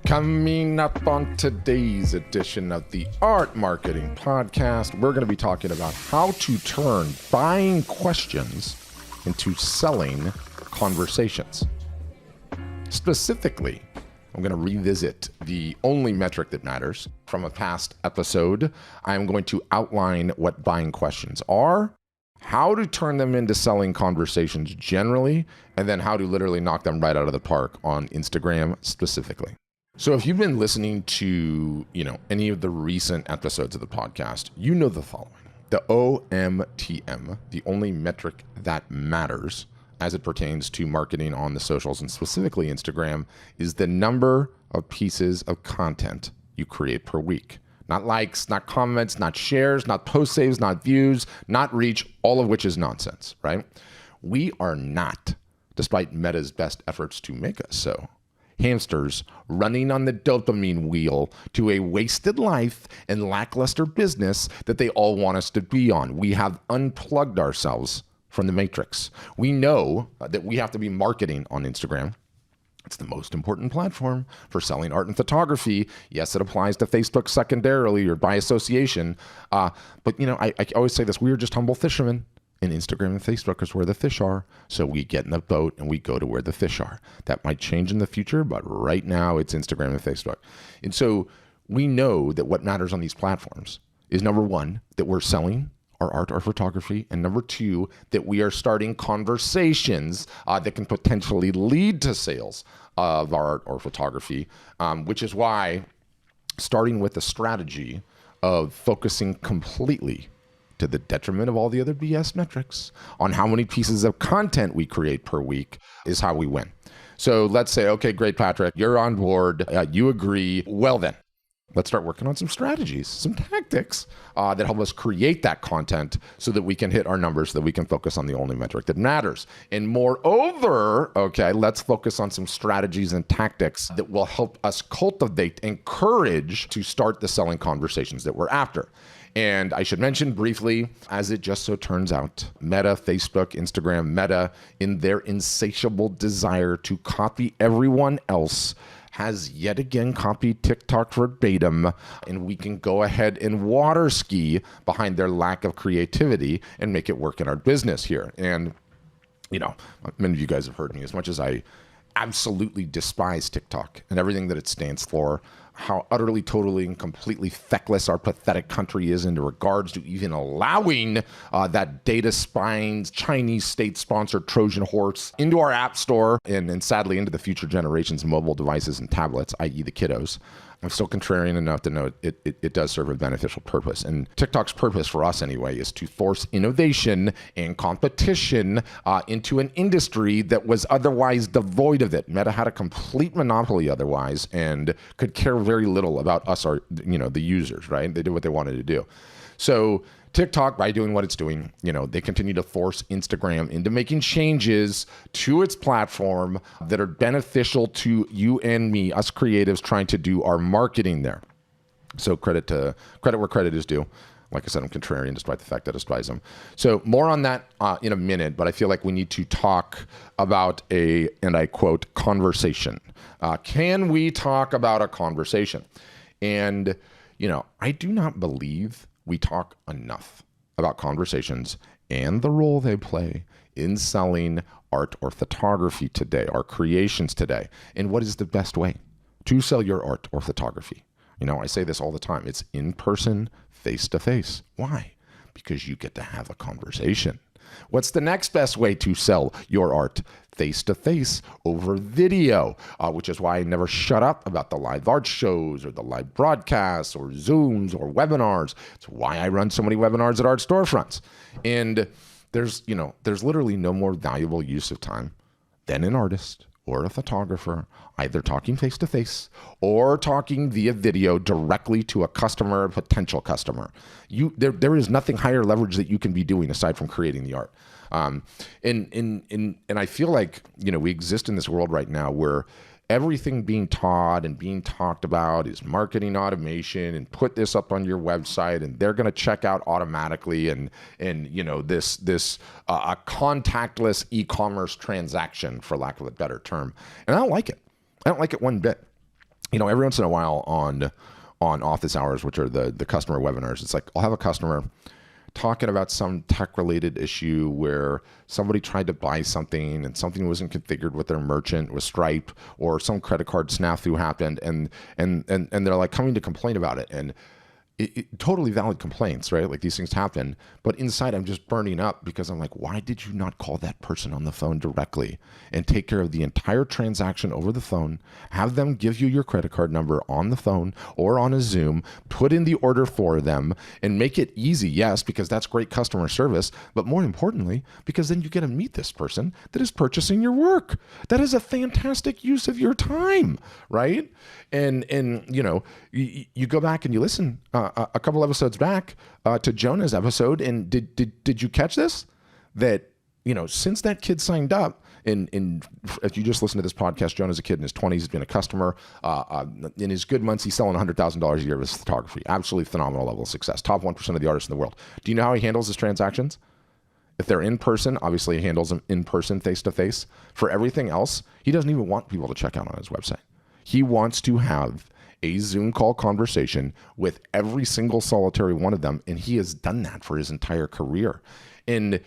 Coming up on today's edition of the Art Marketing Podcast, we're going to be talking about how to turn buying questions into selling conversations. Specifically, I'm going to revisit the only metric that matters from a past episode. I'm going to outline what buying questions are, how to turn them into selling conversations generally, and then how to literally knock them right out of the park on Instagram specifically. So if you've been listening to, any of the recent episodes of the podcast, you know the following. The OMTM, the only metric that matters as it pertains to marketing on the socials and specifically Instagram, is the number of pieces of content you create per week. Not likes, not comments, not shares, not post saves, not views, not reach, all of which is nonsense, right? We are not, despite Meta's best efforts to make us so, hamsters running on the dopamine wheel to a wasted life and lackluster business that they all want us to be on. We have unplugged ourselves from the matrix. We know that we have to be marketing on Instagram. It's the most important platform for selling art and photography. Yes, it applies to Facebook secondarily or by association. But I always say this, we are just humble fishermen. And Instagram and Facebook is where the fish are. So we get in the boat and we go to where the fish are. That might change in the future, but right now it's Instagram and Facebook. And so we know that what matters on these platforms is, number one, that we're selling our art or photography. And number two, that we are starting conversations that can potentially lead to sales of our art or photography, which is why starting with a strategy of focusing completely to the detriment of all the other BS metrics on how many pieces of content we create per week is how we win. So let's say, okay, great, Patrick, you're on board. You agree. Well then, let's start working on some strategies, some tactics that help us create that content so that we can hit our numbers, so that we can focus on the only metric that matters. And moreover, okay, let's focus on some strategies and tactics that will help us cultivate and courage to start the selling conversations that we're after. And I should mention briefly, as it just so turns out, Meta, Facebook, Instagram, Meta, in their insatiable desire to copy everyone else, has yet again copied TikTok verbatim, and we can go ahead and water ski behind their lack of creativity and make it work in our business here. And, many of you guys have heard me, as much as I absolutely despise TikTok and everything that it stands for, how utterly, totally, and completely feckless our pathetic country is in regards to even allowing that data spying, Chinese state-sponsored Trojan horse into our app store and sadly into the future generations of mobile devices and tablets, i.e. the kiddos. I'm still contrarian enough to know it does serve a beneficial purpose. And TikTok's purpose for us anyway is to force innovation and competition into an industry that was otherwise devoid of it. Meta had a complete monopoly otherwise and could care very little about us, the users, right? They did what they wanted to do. So TikTok, by doing what it's doing, they continue to force Instagram into making changes to its platform that are beneficial to you and me, us creatives trying to do our marketing there. So credit where credit is due. Like I said, I'm contrarian despite the fact that I despise them. So more on that in a minute, but I feel like we need to talk about and I quote, conversation. Can we talk about a conversation? And, I do not believe we talk enough about conversations and the role they play in selling art or photography today, our creations today, and what is the best way to sell your art or photography. I say this all the time. It's in person, face to face. Why? Because you get to have a conversation. What's the next best way to sell your art? Face-to-face over video, which is why I never shut up about the live art shows or the live broadcasts or Zooms or webinars. It's why I run so many webinars at Art Storefronts. And there's literally no more valuable use of time than an artist or a photographer either talking face-to-face or talking via video directly to a customer, a potential customer. There is nothing higher leverage that you can be doing aside from creating the art. And I feel like, we exist in this world right now where everything being taught and being talked about is marketing automation and put this up on your website and they're going to check out automatically and this a contactless e-commerce transaction, for lack of a better term. And I don't like it. I don't like it one bit. every once in a while on office hours, which are the customer webinars, it's like I'll have a customer talking about some tech related issue where somebody tried to buy something and something wasn't configured with their merchant with Stripe, or some credit card snafu happened, and they're like coming to complain about it. And totally valid complaints, right? Like, these things happen, but inside I'm just burning up because I'm like, why did you not call that person on the phone directly and take care of the entire transaction over the phone? Have them give you your credit card number on the phone or on a Zoom, put in the order for them, and make it easy. Yes, because that's great customer service, but more importantly, because then you get to meet this person that is purchasing your work. That is a fantastic use of your time, right? And you go back and you listen a couple episodes back to Jonah's episode, and did you catch this? That, since that kid signed up, and if you just listen to this podcast, Jonah's a kid in his 20s. He's been a customer. In his good months, he's selling $100,000 a year of his photography. Absolutely phenomenal level of success. Top 1% of the artists in the world. Do you know how he handles his transactions? If they're in person, obviously he handles them in person, face to face. For everything else, he doesn't even want people to check out on his website. He wants to have a Zoom call conversation with every single solitary one of them, and he has done that for his entire career. And,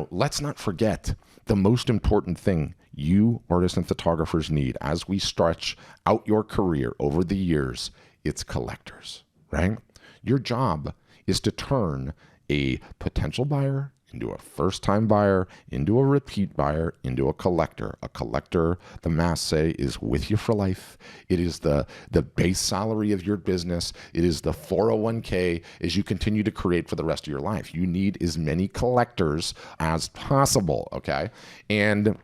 let's not forget the most important thing you artists and photographers need as we stretch out your career over the years. It's collectors, right? Your job is to turn a potential buyer into a first-time buyer, into a repeat buyer, into a collector. A collector, the mass say, is with you for life. It is the base salary of your business. It is the 401k as you continue to create for the rest of your life. You need as many collectors as possible, okay? And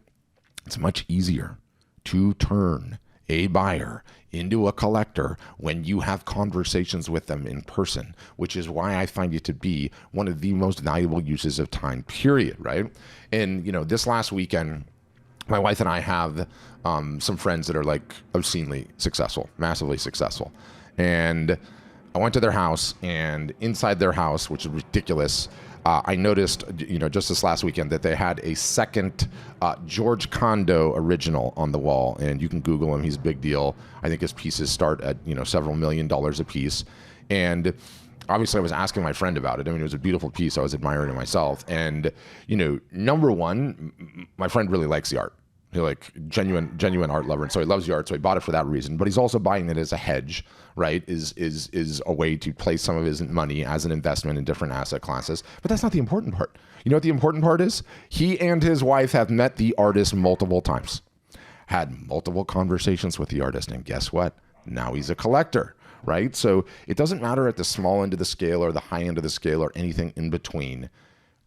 it's much easier to turn a buyer into a collector when you have conversations with them in person, which is why I find it to be one of the most valuable uses of time, period, right? And, this last weekend, my wife and I have some friends that are like obscenely successful, massively successful. And I went to their house, and inside their house, which is ridiculous, I noticed, just this last weekend that they had a second George Condo original on the wall, and you can Google him. He's a big deal. I think his pieces start at, several $1 million a piece. And obviously I was asking my friend about it. I mean, it was a beautiful piece. I was admiring it myself. And, number one, my friend really likes the art. He's like genuine art lover, and so he loves the art. So he bought it for that reason. But he's also buying it as a hedge, right? Is a way to place some of his money as an investment in different asset classes. But that's not the important part. You know what the important part is? He and his wife have met the artist multiple times, had multiple conversations with the artist, and guess what? Now he's a collector, right? So it doesn't matter at the small end of the scale or the high end of the scale or anything in between.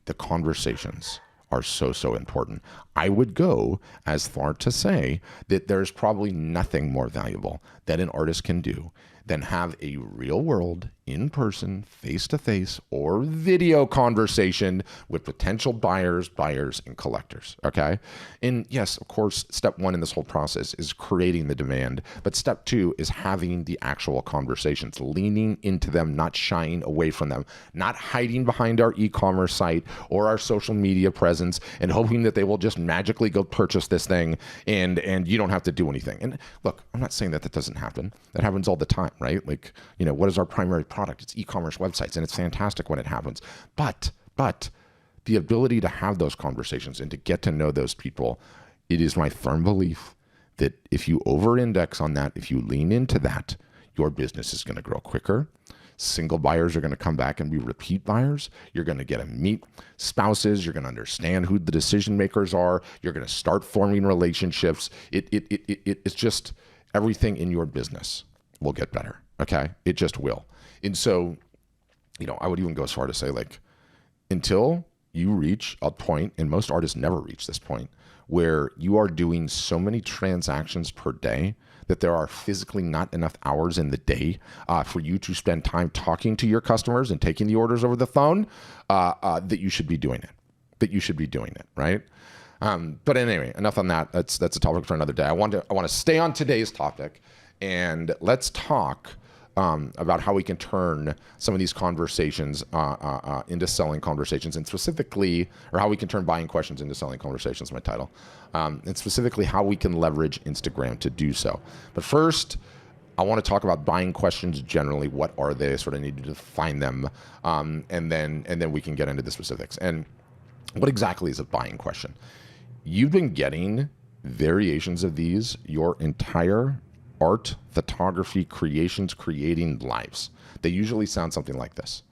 The conversations are so important. I would go as far to say that there's probably nothing more valuable that an artist can do than have a real world, in-person, face-to-face, or video conversation with potential buyers, and collectors, okay? And yes, of course, step one in this whole process is creating the demand, but step two is having the actual conversations, leaning into them, not shying away from them, not hiding behind our e-commerce site or our social media presence and hoping that they will just magically go purchase this thing and you don't have to do anything. And look, I'm not saying that doesn't happen. That happens all the time, right? Like, what is our primary product? It's e-commerce websites, and it's fantastic when it happens. But the ability to have those conversations and to get to know those people, it is my firm belief that if you over-index on that, if you lean into that, your business is going to grow quicker. Single buyers are going to come back and be repeat buyers. You're going to get to meet spouses. You're going to understand who the decision makers are. You're going to start forming relationships. It's just everything in your business will get better. Okay? It just will. And so, I would even go as far to say, like, until you reach a point, and most artists never reach this point, where you are doing so many transactions per day that there are physically not enough hours in the day for you to spend time talking to your customers and taking the orders over the phone, that you should be doing it. Right? But anyway, enough on that. That's a topic for another day. I want to stay on today's topic, and let's talk about how we can turn some of these conversations into selling conversations, and specifically, or how we can turn buying questions into selling conversations, my title, and specifically how we can leverage Instagram to do so. But first, I want to talk about buying questions generally. What are they? I sort of need to define them, and then we can get into the specifics. And what exactly is a buying question? You've been getting variations of these your entire art, photography, creating lives. They usually sound something like this.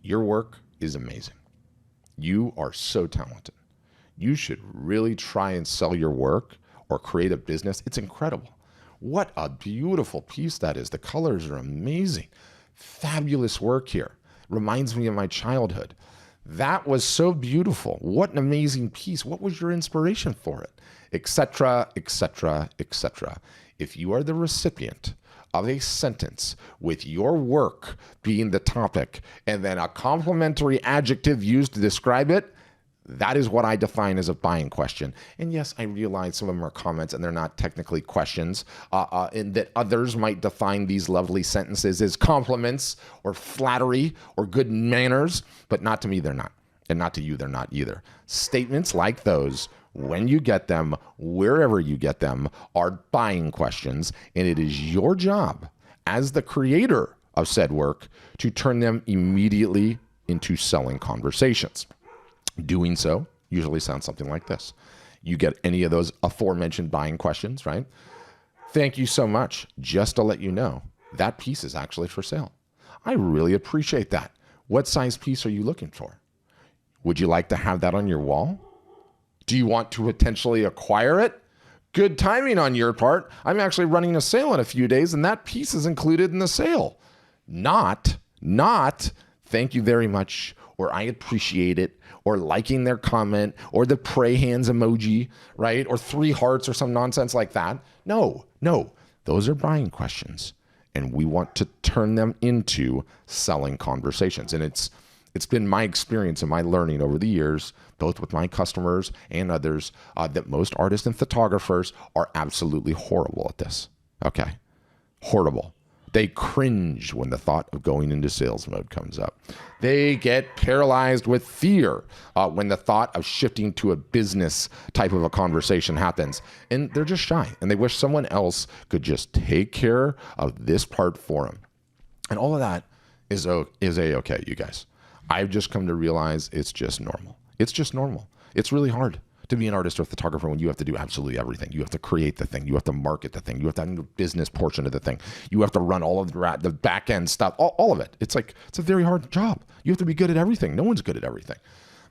Your work is amazing. You are so talented. You should really try and sell your work or create a business. It's incredible. What a beautiful piece that is. The colors are amazing. Fabulous work here. Reminds me of my childhood. That was so beautiful. What an amazing piece. What was your inspiration for it? Etc., etc., etc. If you are the recipient of a sentence with your work being the topic and then a complimentary adjective used to describe it, that is what I define as a buying question. And yes, I realize some of them are comments and they're not technically questions, and that others might define these lovely sentences as compliments or flattery or good manners, but not to me, they're not. And not to you, they're not either. Statements like those, when you get them, wherever you get them, are buying questions, and it is your job as the creator of said work to turn them immediately into selling conversations. Doing so usually sounds something like this. You get any of those aforementioned buying questions, right? Thank you so much. Just to let you know, that piece is actually for sale. I really appreciate that. What size piece are you looking for? Would you like to have that on your wall? Do you want to potentially acquire it? Good timing on your part. I'm actually running a sale in a few days, and that piece is included in the sale. Not, thank you very much, or I appreciate it, or liking their comment, or the pray hands emoji, right? Or 3 hearts or some nonsense like that. No, those are buying questions. And we want to turn them into selling conversations. And it's been my experience and my learning over the years, both with my customers and others, that most artists and photographers are absolutely horrible at this. Okay, horrible. They cringe when the thought of going into sales mode comes up. They get paralyzed with fear when the thought of shifting to a business type of a conversation happens. And they're just shy, and they wish someone else could just take care of this part for them. And all of that is A-okay, you guys. I've just come to realize it's just normal. It's just normal. It's really hard to be an artist or photographer when you have to do absolutely everything. You have to create the thing. You have to market the thing. You have to have the business portion of the thing. You have to run all of the back end stuff, all of it. It's a very hard job. You have to be good at everything. No one's good at everything.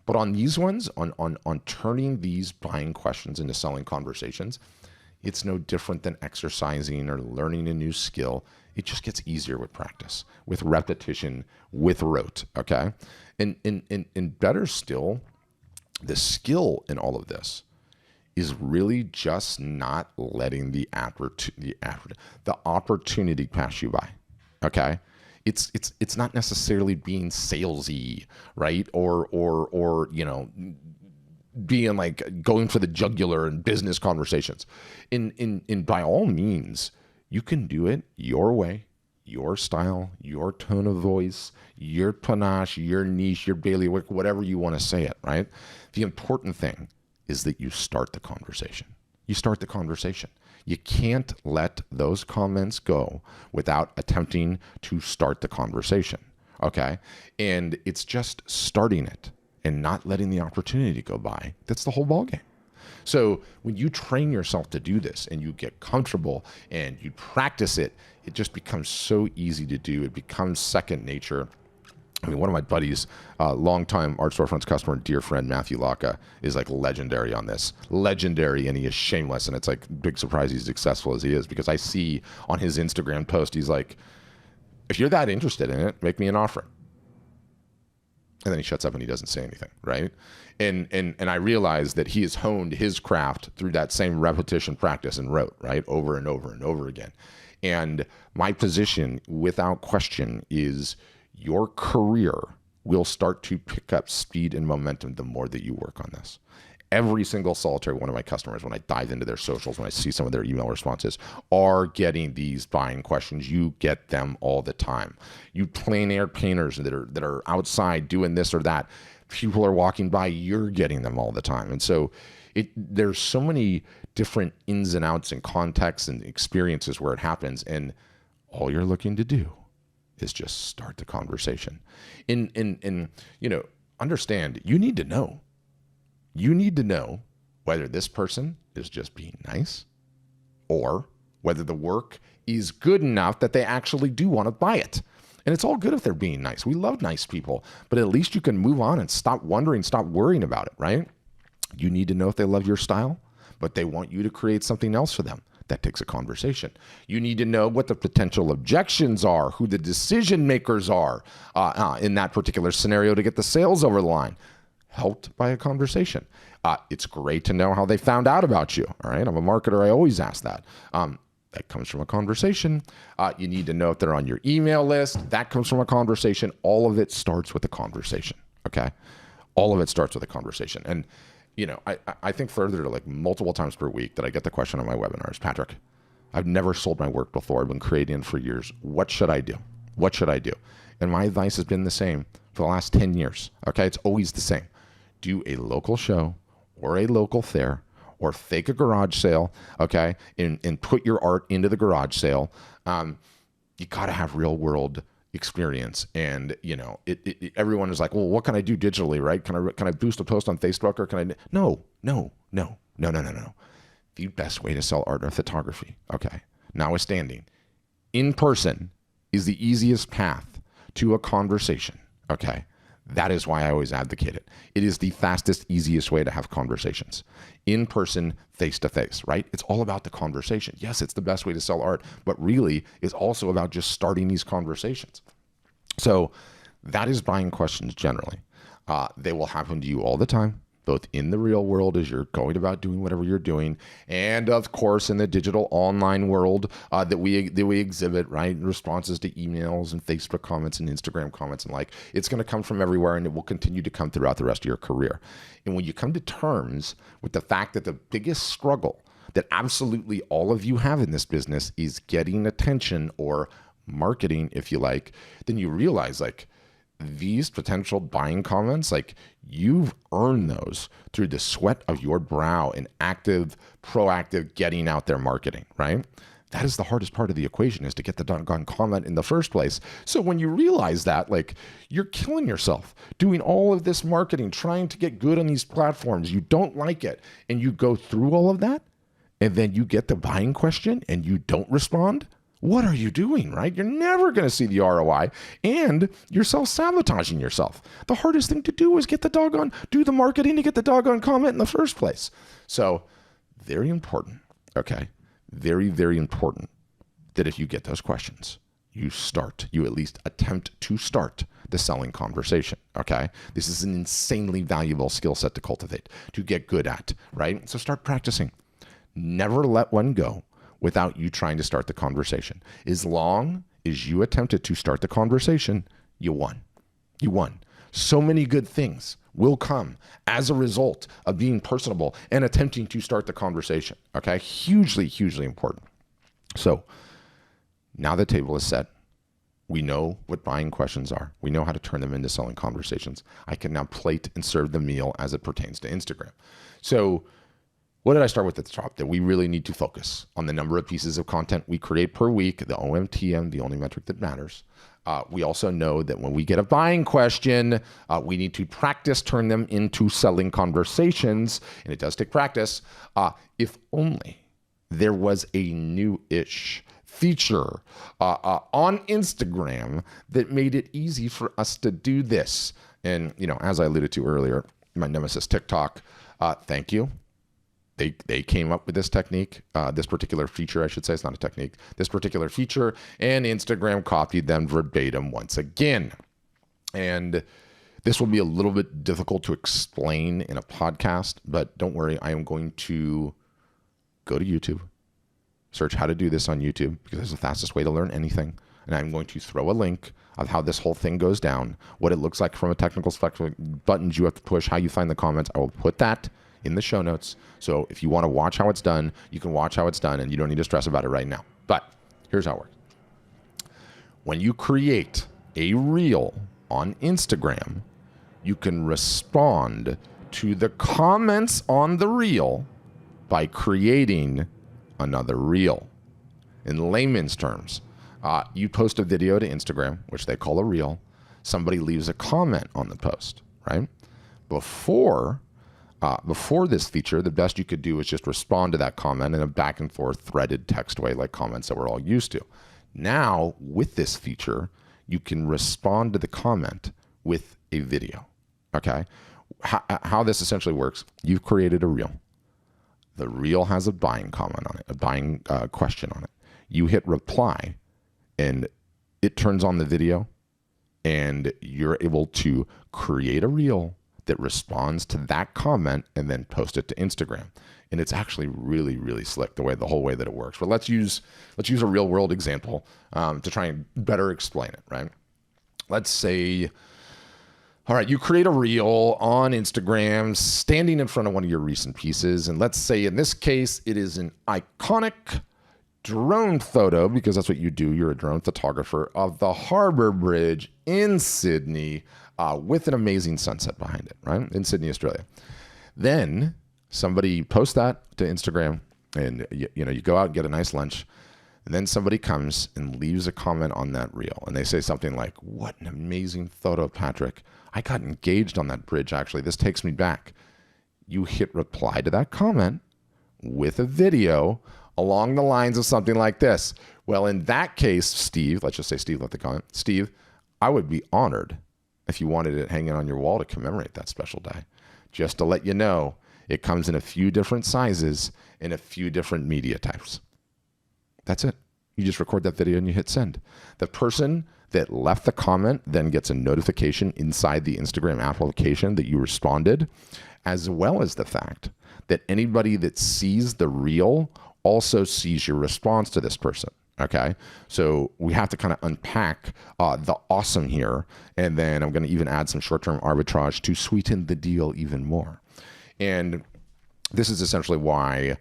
But on these ones, on turning these buying questions into selling conversations, it's no different than exercising or learning a new skill. It just gets easier with practice, with repetition, with rote, okay? And better still, the skill in all of this is really just not letting the opportunity pass you by, okay? It's not necessarily being salesy, right? Or being like going for the jugular in business conversations. In by all means, you can do it your way, your style, your tone of voice, your panache, your niche, your bailiwick, whatever you want to say it, right? The important thing is that you start the conversation. You start the conversation. You can't let those comments go without attempting to start the conversation, okay? And it's just starting it and not letting the opportunity go by. That's the whole ballgame. So when you train yourself to do this and you get comfortable and you practice it, it just becomes so easy to do. It becomes second nature. I mean, one of my buddies, longtime Art Storefronts customer and dear friend, Matthew Locke, is like legendary on this. Legendary, and he is shameless. And it's like big surprise he's successful as he is, because I see on his Instagram post, he's like, if you're that interested in it, make me an offer. And then he shuts up and he doesn't say anything, right? And I realize that he has honed his craft through that same repetition, practice, and rote, right? Over and over and over again. And my position, without question, is your career will start to pick up speed and momentum the more that you work on this. Every single solitary one of my customers, when I dive into their socials, when I see some of their email responses, are getting these buying questions. You get them all the time. You plein air painters that are outside doing this or that, people are walking by, you're getting them all the time. And so there's so many different ins and outs and contexts and experiences where it happens. And all you're looking to do is just start the conversation. Understand, you need to know. You need to know whether this person is just being nice or whether the work is good enough that they actually do want to buy it. And it's all good if they're being nice. We love nice people, but at least you can move on and stop wondering, stop worrying about it, right? You need to know if they love your style, but they want you to create something else for them. That takes a conversation. You need to know what the potential objections are, who the decision makers are in that particular scenario to get the sales over the line. Helped by a conversation. It's great to know how they found out about you. All right. I'm a marketer. I always ask that. That comes from a conversation. You need to know if they're on your email list. That comes from a conversation. All of it starts with a conversation. Okay. All of it starts with a conversation. And, I think further to like multiple times per week that I get the question on my webinars, Patrick, I've never sold my work before. I've been creating it for years. What should I do? What should I do? And my advice has been the same for the last 10 years. Okay. It's always the same. Do a local show or a local fair or fake a garage sale, okay, and put your art into the garage sale. You got to have real world experience. And, everyone is like, well, what can I do digitally, right? Can I boost a post on Facebook or can I? No. The best way to sell art or photography, okay, notwithstanding, in person is the easiest path to a conversation, okay? That is why I always advocate it. It is the fastest, easiest way to have conversations. In person, face to face, right? It's all about the conversation. Yes, it's the best way to sell art, but really it's also about just starting these conversations. So that is buying questions generally. They will happen to you all the time, both in the real world as you're going about doing whatever you're doing, and of course in the digital online world that we exhibit, right? Responses to emails and Facebook comments and Instagram comments and it's going to come from everywhere, and it will continue to come throughout the rest of your career. And when you come to terms with the fact that the biggest struggle that absolutely all of you have in this business is getting attention or marketing, if you like, then you realize these potential buying comments, you've earned those through the sweat of your brow and active, proactive getting out there marketing, right? That is the hardest part of the equation, is to get the doggone comment in the first place. So when you realize that, you're killing yourself doing all of this marketing, trying to get good on these platforms, you don't like it, and you go through all of that, and then you get the buying question and you don't respond, what are you doing, right? You're never going to see the ROI, and you're self-sabotaging yourself. The hardest thing to do is do the marketing to get the doggone comment in the first place. So very important, okay? Very, very important that if you get those questions, you at least attempt to start the selling conversation, okay? This is an insanely valuable skill set to cultivate, to get good at, right? So start practicing. Never let one go without you trying to start the conversation. As long as you attempted to start the conversation, you won. You won. So many good things will come as a result of being personable and attempting to start the conversation, okay? Hugely, hugely important. So now the table is set. We know what buying questions are. We know how to turn them into selling conversations. I can now plate and serve the meal as it pertains to Instagram. So what did I start with at the top? That we really need to focus on the number of pieces of content we create per week, the OMTM, the only metric that matters. We also know that when we get a buying question, we need to practice, turn them into selling conversations, and it does take practice. If only there was a new-ish feature on Instagram that made it easy for us to do this. And, as I alluded to earlier, my nemesis TikTok, thank you. They came up with this technique, this particular feature, I should say. It's not a technique. This particular feature, and Instagram copied them verbatim once again. And this will be a little bit difficult to explain in a podcast, but don't worry. I am going to go to YouTube, search how to do this on YouTube, because it's the fastest way to learn anything. And I'm going to throw a link of how this whole thing goes down, what it looks like from a technical perspective, buttons you have to push, how you find the comments. I will put that in the show notes. So if you want to watch how it's done, you can watch how it's done, and you don't need to stress about it right now. But here's how it works. When you create a reel on Instagram, you can respond to the comments on the reel by creating another reel. In layman's terms, You post a video to Instagram, which they call a reel. Somebody leaves a comment on the post, right? Before this feature, the best you could do is just respond to that comment in a back and forth threaded text way, like comments that we're all used to. Now, with this feature, you can respond to the comment with a video, okay? How this essentially works, you've created a reel. The reel has a buying comment on it, a buying question on it. You hit reply, and it turns on the video, and you're able to create a reel that responds to that comment and then post it to Instagram. And it's actually really, really slick the whole way that it works. But let's use a real world example to try and better explain it, right? Let's say, all right, you create a reel on Instagram standing in front of one of your recent pieces. And let's say in this case, it is an iconic drone photo, because that's what you do. You're a drone photographer, of the Harbour Bridge in Sydney with an amazing sunset behind it, right? In Sydney, Australia. Then somebody posts that to Instagram, and you go out and get a nice lunch. And then somebody comes and leaves a comment on that reel. And they say something like, "What an amazing photo, Patrick. I got engaged on that bridge, actually. This takes me back." You hit reply to that comment with a video along the lines of something like this. "Well, in that case, Steve," let's just say Steve left the comment, "Steve, I would be honored if you wanted it hanging on your wall to commemorate that special day. Just to let you know, it comes in a few different sizes and a few different media types." That's it. You just record that video and you hit send. The person that left the comment then gets a notification inside the Instagram application that you responded, as well as the fact that anybody that sees the reel also sees your response to this person. Okay, so we have to kind of unpack the awesome here, and then I'm going to even add some short-term arbitrage to sweeten the deal even more. And this is essentially why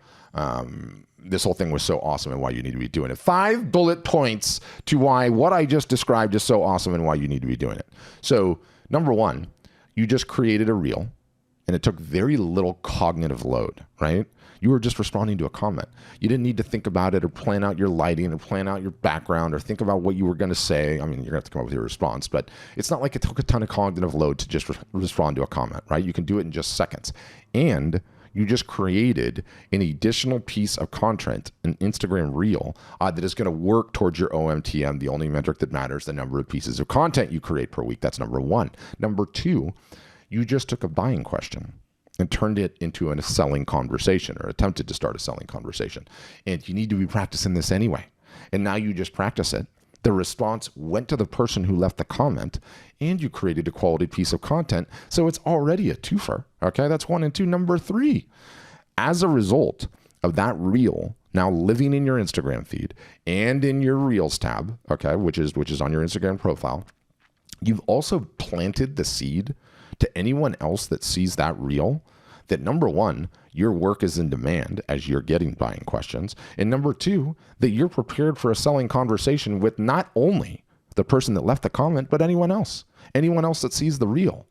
this whole thing was so awesome and why you need to be doing it. 5 bullet points to why what I just described is so awesome and why you need to be doing it. So number one, you just created a reel, and it took very little cognitive load, right? You were just responding to a comment. You didn't need to think about it or plan out your lighting or plan out your background or think about what you were going to say. I mean, you're going to have to come up with your response, but it's not like it took a ton of cognitive load to just respond to a comment, right? You can do it in just seconds. And you just created an additional piece of content, an Instagram reel, that is going to work towards your OMTM, the only metric that matters, the number of pieces of content you create per week. That's number one. Number two, you just took a buying question and turned it into a selling conversation, or attempted to start a selling conversation. And you need to be practicing this anyway. And now you just practice it. The response went to the person who left the comment, and you created a quality piece of content. So it's already a twofer. Okay, that's 1 and 2. Number 3, as a result of that reel now living in your Instagram feed and in your Reels tab, okay, which is on your Instagram profile, you've also planted the seed to anyone else that sees that reel that, number one, your work is in demand as you're getting buying questions, and number two, that you're prepared for a selling conversation with not only the person that left the comment, but anyone else that sees the reel.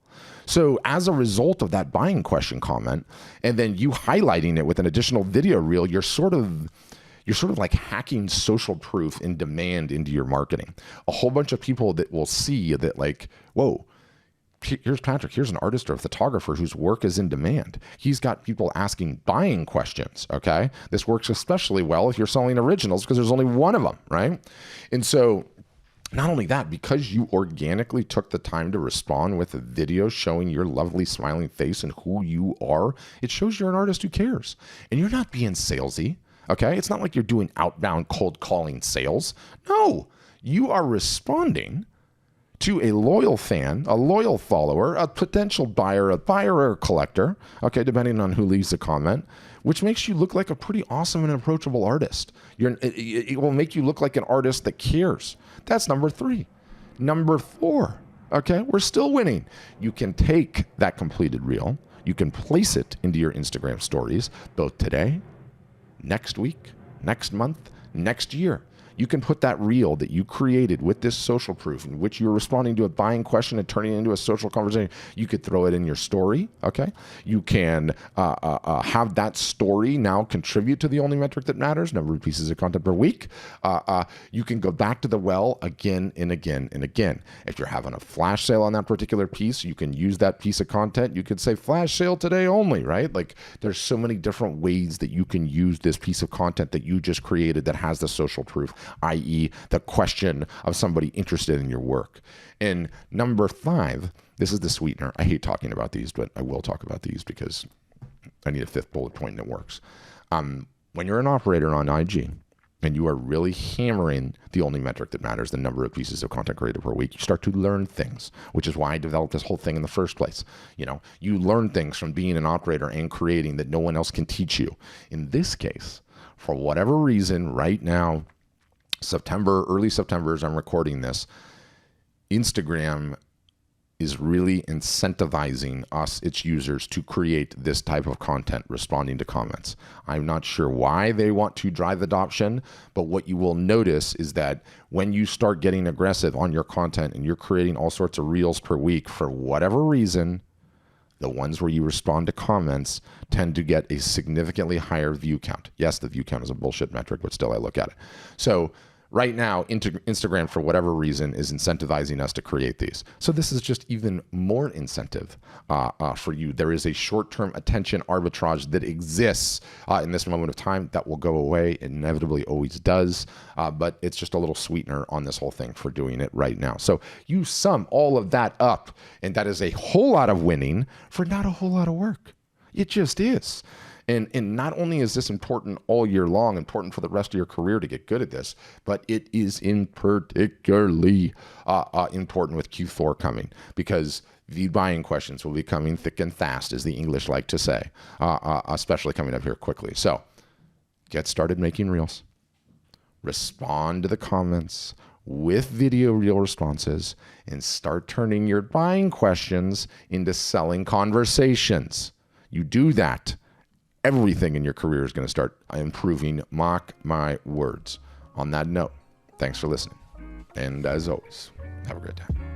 So as a result of that buying question comment, and then you highlighting it with an additional video reel, you're sort of like hacking social proof and demand into your marketing. A whole bunch of people that will see that, like, whoa, here's Patrick, here's an artist or a photographer whose work is in demand. He's got people asking buying questions, okay? This works especially well if you're selling originals because there's only one of them, right? And so not only that, because you organically took the time to respond with a video showing your lovely smiling face and who you are, it shows you're an artist who cares. And you're not being salesy, okay? It's not like you're doing outbound cold calling sales. No, you are responding to a loyal fan, a loyal follower, a potential buyer, or a collector, okay, depending on who leaves a comment, which makes you look like a pretty awesome and approachable artist. It will make you look like an artist that cares. That's number 3. Number 4, okay, we're still winning. You can take that completed reel, you can place it into your Instagram stories, both today, next week, next month, next year. You can put that reel that you created with this social proof in which you're responding to a buying question and turning it into a social conversation. You could throw it in your story, okay? You can have that story now contribute to the only metric that matters, number of pieces of content per week. You can go back to the well again and again and again. If you're having a flash sale on that particular piece, you can use that piece of content. You could say flash sale today only, right? Like there's so many different ways that you can use this piece of content that you just created that has the social proof, i.e. the question of somebody interested in your work. And number 5, this is the sweetener. I hate talking about these, but I will talk about these because I need a 5th bullet point and it works. When you're an operator on IG and you are really hammering the only metric that matters, the number of pieces of content created per week, you start to learn things, which is why I developed this whole thing in the first place. You know, you learn things from being an operator and creating that no one else can teach you. In this case, for whatever reason, right now, early September, as I'm recording this, Instagram is really incentivizing us, its users, to create this type of content, responding to comments. I'm not sure why they want to drive adoption, but what you will notice is that when you start getting aggressive on your content and you're creating all sorts of reels per week, for whatever reason, the ones where you respond to comments tend to get a significantly higher view count. Yes, the view count is a bullshit metric, but still I look at it. So right now, Instagram, for whatever reason, is incentivizing us to create these. So this is just even more incentive for you. There is a short-term attention arbitrage that exists in this moment of time that will go away. It inevitably always does, but it's just a little sweetener on this whole thing for doing it right now. So you sum all of that up, and that is a whole lot of winning for not a whole lot of work. It just is. And not only is this important all year long, important for the rest of your career to get good at this, but it is in particularly important with Q4 coming, because the buying questions will be coming thick and fast, as the English like to say, especially coming up here quickly. So get started making reels. Respond to the comments with video reel responses and start turning your buying questions into selling conversations. You do that, everything in your career is going to start improving. Mark my words. On that note, thanks for listening. And as always, have a great time.